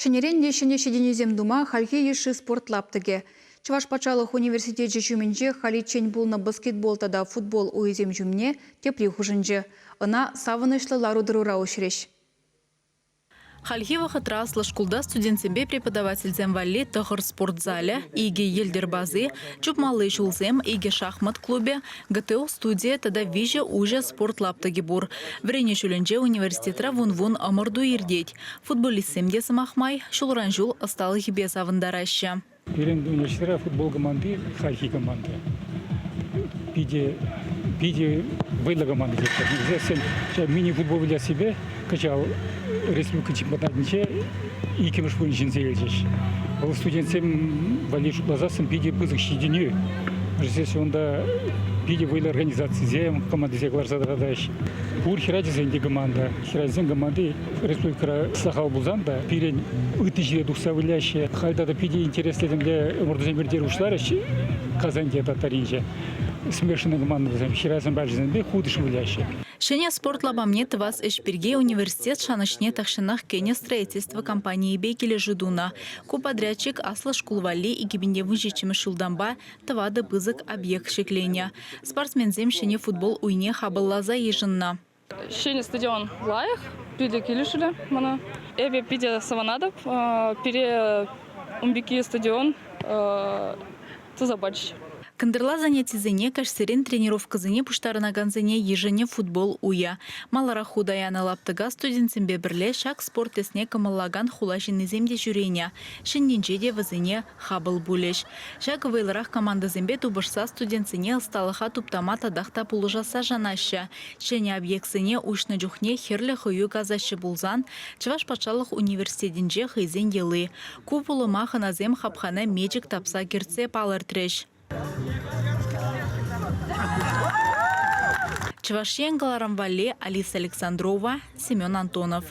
Шенерен дешіне шеденезем дума халхи еші спорт лаптыге. Чуваш пачалық университет жүменже халичен булна баскетболтада футбол уезем жүмне тепли хужынжы. Она савынышлы ларудырура ушреш. Хальхи вахытра шкулда студентсембе преподавательзем валли тахыр спортзале, иге елдер базы, чупмалы шулзем, иге шахмат клубе, ГТО студия тада виже уже спорт лаптыги бур. Врене шуленже университетра вун-вун амырду ирдеть. Футболистсем десім ахмай, шулранжул осталых без авандараща. Перед университета футбол команды, хальхи команды. Пиде выйла команды. Здесь мини-футбол для себя качал республика чемпионатниче и кемеш фунction зелечеш. Ол студентсем валишу глазасым пиде бызык щеденю. Здесь он да пиде выйла организации зем команды зеглар задрадаш. Пур хирадизенде команда, хирадизен команды республика сахал бузанда пирен ытыже духсавыляще. Хальда да пиде интереследем для мордозембердер ушларыш казанде татаринже. Смешанная команда, хирадизен бальжизенде худыш выляще. Шеня спорт лабамнет вас эшперге университет шанышне тахшинах кене строительства компании Бекеле Жидуна. Куподрядчик Асла Шкулвали и гибенде выжечим Шулдамба тавады бызык объект шекления. Спортсмензем шене футбол уйне хабылла заезженна. Шене стадион лаях, пиде килишуле, мана. Эве пиде саванадов, пере умбики стадион, тузабач. Кандырла занятизене кашсерен тренировка зене пуштарына ганзене ежене футбол уя. Малара худаяна лаптыга студентсембе бірле шак спорт эсне камаллаган хулашин земде жүрене. Шенденжеде вазене хабыл булеш. Шак вейларах команда зембе тубышса студентсене ысталыха туптама тадахта пулыжаса жанаща. Шене объектсене ушны жухне херле хою газашы булзан, Чуваш патшалық университетинже хызен елы. Купулы махана зем хапхана мечик тапса керце палыр треш. Чувашьен Галарамвале, Алиса Александрова, Семен Антонов.